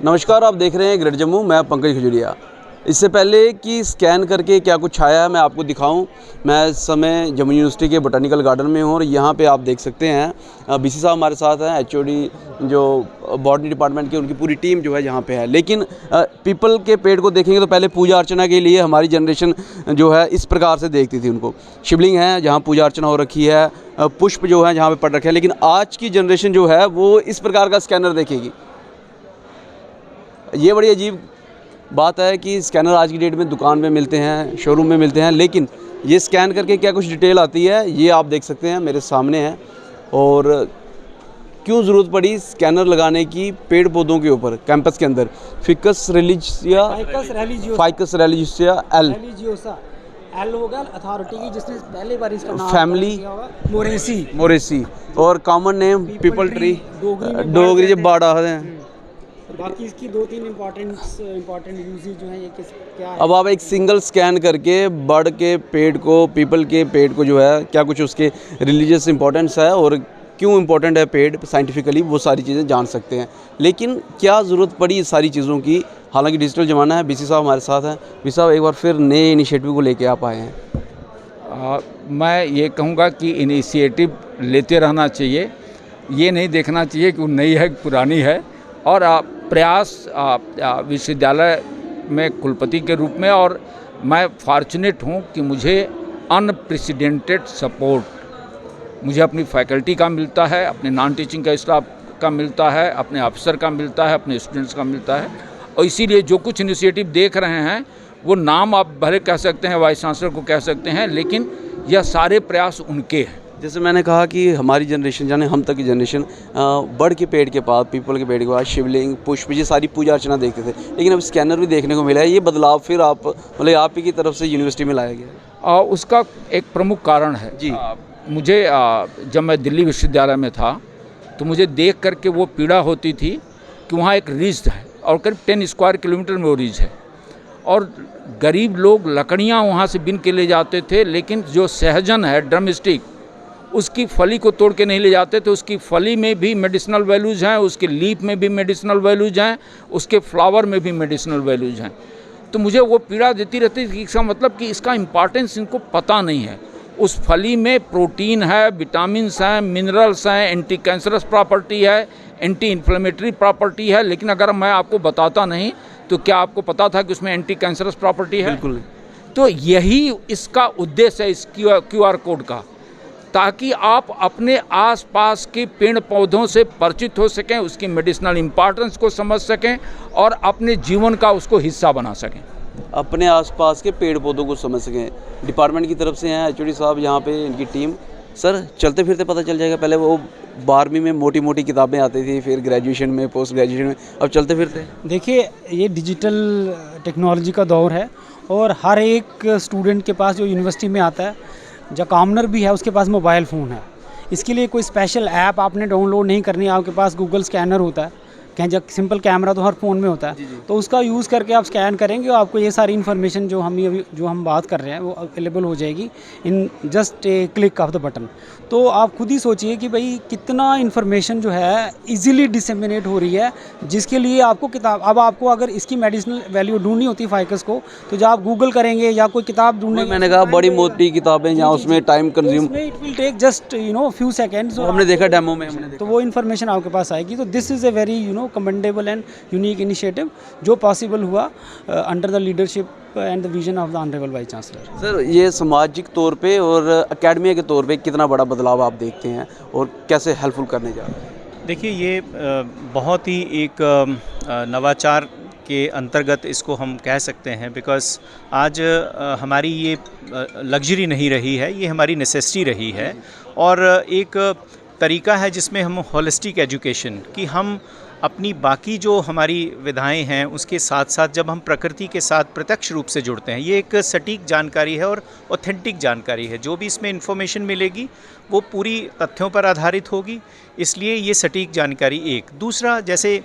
नमस्कार, आप देख रहे हैं ग्रेट जम्मू। मैं पंकज खजुरिया। इससे पहले कि स्कैन करके क्या कुछ आया है मैं आपको दिखाऊं, मैं इस समय जम्मू यूनिवर्सिटी के बोटैनिकल गार्डन में हूं और यहां पे आप देख सकते हैं बीसी साहब हमारे साथ हैं, एचओडी जो बॉटनी डिपार्टमेंट की, उनकी पूरी टीम जो है यहाँ पे है। लेकिन पीपल के पेड़ को देखेंगे तो पहले पूजा अर्चना के लिए हमारी जनरेशन जो है इस प्रकार से देखती थी उनको। शिवलिंग है जहाँ पूजा अर्चना हो रखी है, पुष्प जो है जहाँ पे पड़ रखे हैं। लेकिन आज की जनरेशन जो है वो इस प्रकार का स्कैनर देखेगी। ये बड़ी अजीब बात है कि स्कैनर आज की डेट में दुकान में मिलते हैं, शोरूम में मिलते हैं, लेकिन ये स्कैन करके क्या कुछ डिटेल आती है ये आप देख सकते हैं मेरे सामने है। और क्यों ज़रूरत पड़ी स्कैनर लगाने की पेड़ पौधों के ऊपर कैंपस के अंदर। फाइकस रेलिजियोसा एल होगा अथॉरिटी की, जिसने पहले बार इसका नाम फैमिली मोरेसी और common name people tree Dogri जब बाड़ा है। बाकी इसकी 2-3 इम्पोर्टेंट यूजेज जो है ये क्या है। अब आप एक सिंगल स्कैन करके बड़ के पेड़ को, पीपल के पेड़ को जो है क्या कुछ उसके रिलीजियस इंपॉर्टेंस है और क्यों इम्पोर्टेंट है पेड़ साइंटिफिकली, वो सारी चीज़ें जान सकते हैं। लेकिन क्या ज़रूरत पड़ी इस सारी चीज़ों की, हालांकि डिजिटल ज़माना है। बीसी साहब हमारे साथ हैं। बीसी साहब एक बार फिर नए इनिशिएटिव को लेके आप आए हैं। मैं ये कहूँगा कि इनिशिएटिव लेते रहना चाहिए, ये नहीं देखना चाहिए कि वो नई है पुरानी है। और प्रयास विश्वविद्यालय में कुलपति के रूप में, और मैं फॉर्चुनेट हूँ कि मुझे अनप्रेसिडेंटेड सपोर्ट मुझे अपनी फैकल्टी का मिलता है, अपने नॉन टीचिंग का स्टाफ का मिलता है, अपने अफसर का मिलता है, अपने स्टूडेंट्स का मिलता है। और इसीलिए जो कुछ इनिशिएटिव देख रहे हैं वो नाम आप भले कह सकते हैं, वाइस चांसलर को कह सकते हैं, लेकिन यह सारे प्रयास उनके हैं। जैसे मैंने कहा कि हमारी जनरेशन यानी हम तक की जनरेशन बड़ के पेड़ के पास, पीपल के पेड़ के पास शिवलिंग, पुष्प, ये सारी पूजा अर्चना देखते थे। लेकिन अब स्कैनर भी देखने को मिला है। ये बदलाव फिर आप ही की तरफ से यूनिवर्सिटी में लाया गया। उसका एक प्रमुख कारण है जी। मुझे जब मैं दिल्ली विश्वविद्यालय में था तो मुझे देख करके वो पीड़ा होती थी कि वहाँ एक रिज है और करीब 10 स्क्वायर किलोमीटर में वो रिज है, और गरीब लोग लकड़ियाँ वहाँ से बिन के ले जाते थे, लेकिन जो सहजन है ड्रम स्टिक, उसकी फली को तोड़ के नहीं ले जाते थे। उसकी फली में भी मेडिसिनल वैल्यूज़ हैं, उसके लीफ में भी मेडिसिनल वैल्यूज़ हैं, उसके फ्लावर में भी मेडिसिनल वैल्यूज़ हैं। तो मुझे वो पीड़ा देती रहती थी। इसका मतलब कि इसका इम्पॉर्टेंस इनको पता नहीं है। उस फली में प्रोटीन है, विटामिन्स हैं, मिनरल्स हैं, एंटी कैंसरस प्रॉपर्टी है, एंटी इन्फ्लेमेटरी प्रॉपर्टी है। लेकिन अगर मैं आपको बताता नहीं तो क्या आपको पता था कि उसमें एंटी कैंसरस प्रॉपर्टी है? बिल्कुल नहीं। तो यही इसका उद्देश्य है इस QR कोड का, ताकि आप अपने आसपास के पेड़ पौधों से परिचित हो सकें, उसकी मेडिसिनल इम्पॉर्टेंस को समझ सकें और अपने जीवन का उसको हिस्सा बना सकें। अपने आसपास के पेड़ पौधों को समझ सकें। डिपार्टमेंट की तरफ से हैं एचओडी साहब यहाँ पे, इनकी टीम। सर चलते फिरते पता चल जाएगा। पहले वो 12वीं में मोटी मोटी किताबें आती थी, फिर ग्रेजुएशन में, पोस्ट ग्रेजुएशन में, अब चलते फिरते। देखिए ये डिजिटल टेक्नोलॉजी का दौर है और हर एक स्टूडेंट के पास जो यूनिवर्सिटी में आता है, जो कॉमनर भी है, उसके पास मोबाइल फ़ोन है। इसके लिए कोई स्पेशल ऐप आपने डाउनलोड नहीं करनी है। आपके पास गूगल स्कैनर होता है, कहीं जब सिंपल कैमरा तो हर फ़ोन में होता है, तो उसका यूज़ करके आप स्कैन करेंगे और आपको ये सारी इन्फॉर्मेशन जो हम बात कर रहे हैं वो अवेलेबल हो जाएगी in just a click of the button. तो आप खुद ही सोचिए कि भाई कितना इन्फॉर्मेशन जो है इजीली डिसेमिनेट हो रही है, जिसके लिए आपको किताब, अब आपको अगर इसकी मेडिसिनल वैल्यू ढूंढनी होती है फाइकस को, तो जब आप गूगल करेंगे या कोई किताब ढूंढने, मैंने कहा बड़ी मोटी किताबें जहाँ उसमें time consume, it will take just few seconds. हमने देखा डेमो में, तो वो इन्फॉर्मेशन आपके पास आएगी। तो this is a very commendable and unique initiative जो पॉसिबल हुआ under the leadership and the vision of the honourable vice chancellor. Sir ये सामाजिक तौर पे और एकेडमी के तौर पे कितना बड़ा बदलाव आप देखते हैं और कैसे हेल्पफुल करने जा रहे हैं? देखिए ये बहुत ही एक नवाचार के अंतर्गत इसको हम कह सकते हैं, बिकॉज़ आज हमारी ये लग्जरी नहीं रही है, ये हमारी नेसेसिटी रही है। और एक तरीका है जिसमें हम होलिस्टिक एजुकेशन की, हम अपनी बाकी जो हमारी विधाएं हैं उसके साथ साथ जब हम प्रकृति के साथ प्रत्यक्ष रूप से जुड़ते हैं, ये एक सटीक जानकारी है और ऑथेंटिक जानकारी है। जो भी इसमें इन्फॉर्मेशन मिलेगी वो पूरी तथ्यों पर आधारित होगी, इसलिए ये सटीक जानकारी एक। दूसरा, जैसे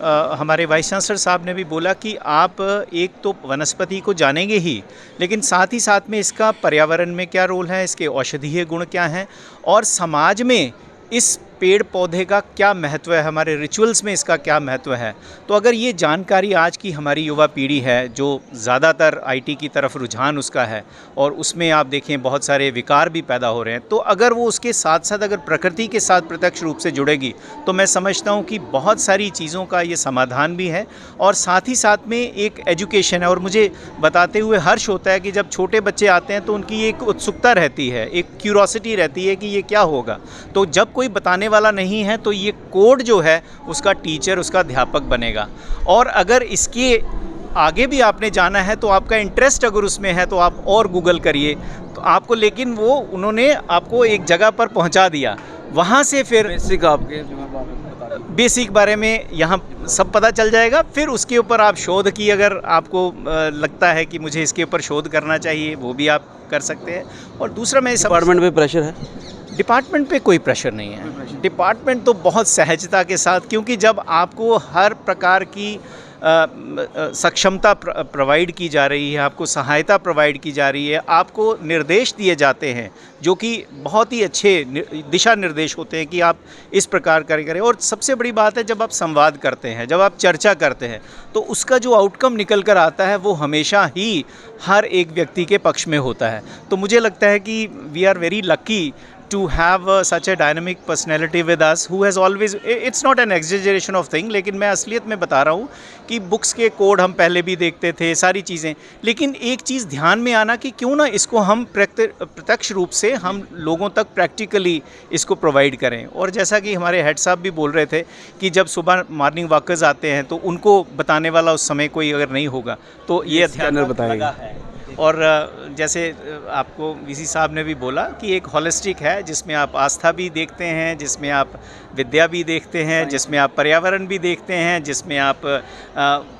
हमारे वाइस चांसलर साहब ने भी बोला कि आप एक तो वनस्पति को जानेंगे ही, लेकिन साथ ही साथ में इसका पर्यावरण में क्या रोल है, इसके औषधीय गुण क्या हैं और समाज में इस पेड़ पौधे का क्या महत्व है, हमारे रिचुअल्स में इसका क्या महत्व है। तो अगर ये जानकारी आज की हमारी युवा पीढ़ी है जो ज़्यादातर आईटी की तरफ रुझान उसका है और उसमें आप देखें बहुत सारे विकार भी पैदा हो रहे हैं, तो अगर वो उसके साथ साथ अगर प्रकृति के साथ प्रत्यक्ष रूप से जुड़ेगी तो मैं समझता हूँ कि बहुत सारी चीज़ों का ये समाधान भी है और साथ ही साथ में एक एजुकेशन है। और मुझे बताते हुए हर्ष होता है कि जब छोटे बच्चे आते हैं तो उनकी एक उत्सुकता रहती है, एक क्यूरोसिटी रहती है कि ये क्या होगा। तो जब कोई बताने वाला नहीं है तो ये कोड जो है उसका टीचर, उसका अध्यापक बनेगा। और अगर इसके आगे भी आपने जाना है तो आपका इंटरेस्ट अगर उसमें है तो आप और गूगल करिए तो आपको, लेकिन वो उन्होंने आपको एक जगह पर पहुंचा दिया, वहाँ से फिर बेसिक आपके जो मैं बता रहा हूं, बेसिक बारे में यहाँ सब पता चल जाएगा। फिर उसके ऊपर आप शोध की, अगर आपको लगता है कि मुझे इसके ऊपर शोध करना चाहिए वो भी आप कर सकते हैं। और दूसरा मैं डिपार्टमेंट पे प्रेशर है? डिपार्टमेंट पे कोई प्रेशर नहीं है। डिपार्टमेंट तो बहुत सहजता के साथ, क्योंकि जब आपको हर प्रकार की सक्षमता प्रोवाइड की जा रही है, आपको सहायता प्रोवाइड की जा रही है, आपको निर्देश दिए जाते हैं जो कि बहुत ही अच्छे दिशा निर्देश होते हैं कि आप इस प्रकार करें। और सबसे बड़ी बात है जब आप संवाद करते हैं, जब आप चर्चा करते हैं तो उसका जो आउटकम निकल कर आता है वो हमेशा ही हर एक व्यक्ति के पक्ष में होता है। तो मुझे लगता है कि we are very lucky to have such a dynamic personality with us who has always, it's not an exaggeration of thing, लेकिन मैं असलियत में बता रहा हूँ कि बुक्स के कोड हम पहले भी देखते थे, सारी चीज़ें, लेकिन एक चीज़ ध्यान में आना कि क्यों ना इसको हम प्रत्यक्ष रूप से हम लोगों तक प्रैक्टिकली इसको प्रोवाइड करें। और जैसा कि हमारे हेड साहब भी बोल रहे थे कि जब सुबह मॉर्निंग वॉकर्स आते हैं तो उनको बताने वाला उस समय कोई अगर नहीं होगा तो ये स्कैनर बताएगा है। और जैसे आपको वीसी साहब ने भी बोला कि एक होलिस्टिक है जिसमें आप आस्था भी देखते हैं, जिसमें आप विद्या भी देखते हैं, जिसमें आप पर्यावरण भी देखते हैं, जिसमें आप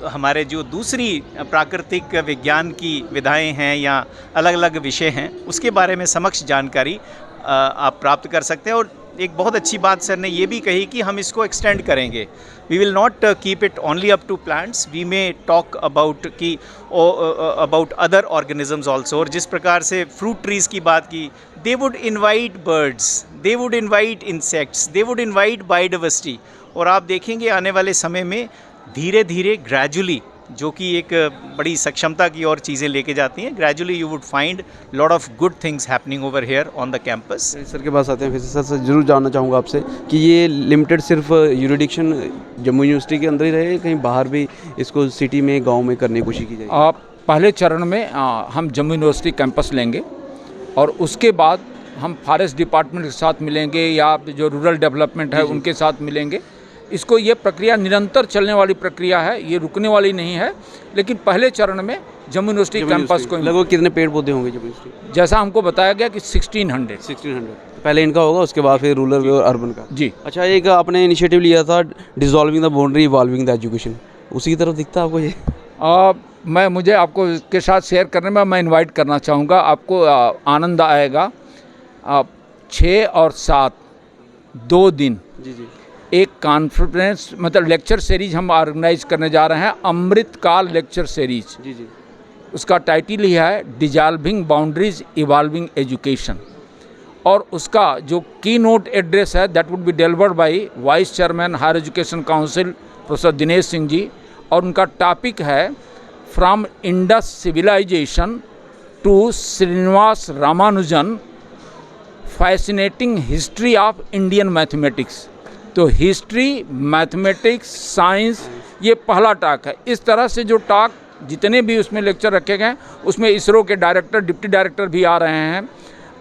हमारे जो दूसरी प्राकृतिक विज्ञान की विधाएं हैं या अलग अलग विषय हैं उसके बारे में समक्ष जानकारी आप प्राप्त कर सकते हैं। और एक बहुत अच्छी बात सर ने ये भी कही कि हम इसको एक्सटेंड करेंगे। We will not keep it only up to plants, we may talk about कि अबाउट अदर ऑर्गेनिजम्स ऑल्सो। और जिस प्रकार से फ्रूट ट्रीज़ की बात की, they would invite birds, they would invite insects, they would invite biodiversity. और आप देखेंगे आने वाले समय में धीरे धीरे ग्रेजुअली, जो कि एक बड़ी सक्षमता की और चीज़ें लेके जाती हैं, gradually you would find lot of good things happening over here on the campus. Sir के पास आते हैं, फिर सर से जरूर जानना चाहूँगा आपसे कि ये लिमिटेड सिर्फ यूरिडिक्शन जम्मू यूनिवर्सिटी के अंदर ही रहे, कहीं बाहर भी इसको सिटी में, गांव में करने की कोशिश की जाएगी? आप पहले चरण में हम जम्मू यूनिवर्सिटी कैंपस लेंगे और उसके बाद हम फॉरेस्ट डिपार्टमेंट के साथ मिलेंगे या जो रूरल डेवलपमेंट है उनके साथ मिलेंगे। इसको ये प्रक्रिया निरंतर चलने वाली प्रक्रिया है, ये रुकने वाली नहीं है। लेकिन पहले चरण में जम्मू यूनिवर्सिटी कैंपस को लगभग कितने पेड़ पौधे होंगे जम्मू यूनिवर्सिटी? जैसा हमको बताया गया कि 1600 पहले इनका होगा, उसके बाद फिर रूरल और अर्बन का। जी। अच्छा, एक आपने इनिशिएटिव लिया था dissolving the boundary evolving the education, उसी की तरफ दिखता है आपको ये? मुझे आपको इसके साथ शेयर करने में मैं इनवाइट करना चाहूँगा, आपको आनंद आएगा। 6 और 7 2 दिन जी एक कॉन्फ्रेंस मतलब लेक्चर सीरीज हम ऑर्गेनाइज करने जा रहे हैं, अमृतकाल लेक्चर सीरीज। जी उसका टाइटल ही है डिसॉल्विंग बाउंड्रीज इवॉल्विंग एजुकेशन। और उसका जो की नोट एड्रेस है that would be delivered by vice chairman higher education council professor Dinesh Singh ji. और उनका टॉपिक है from Indus civilization to Srinivasa Ramanujan fascinating history of Indian mathematics. तो हिस्ट्री, मैथमेटिक्स, साइंस, ये पहला टॉक है। इस तरह से जो टॉक जितने भी उसमें लेक्चर रखे गए उसमें इसरो के डायरेक्टर, डिप्टी डायरेक्टर भी आ रहे हैं,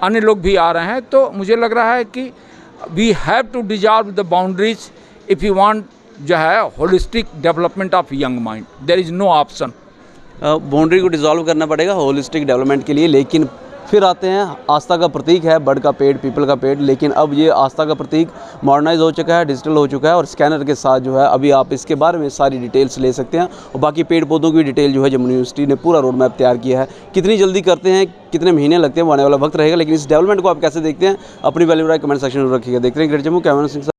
अन्य लोग भी आ रहे हैं। तो मुझे लग रहा है कि we have to dissolve the boundaries if you want जो है holistic development of young mind, there is no option. Boundary को डिसॉल्व करना पड़ेगा होलिस्टिक डेवलपमेंट के लिए। लेकिन फिर आते हैं, आस्था का प्रतीक है बड़ का पेड़, पीपल का पेड़, लेकिन अब ये आस्था का प्रतीक मॉडर्नाइज हो चुका है, डिजिटल हो चुका है। और स्कैनर के साथ जो है अभी आप इसके बारे में सारी डिटेल्स ले सकते हैं। और बाकी पेड़ पौधों की डिटेल जो है जम्मू यूनिवर्सिटी ने पूरा रोड मैप तैयार किया है। कितनी जल्दी करते हैं, कितने महीने लगते हैं, वो आने वाला वक्त रहेगा। लेकिन इस डेवलपमेंट को आप कैसे देखते हैं, अपनी वैल्यू राय कमेंट सेक्शन में रखिएगा। देखते हैं ग्रेट जम्मू, कैमरा सिंह।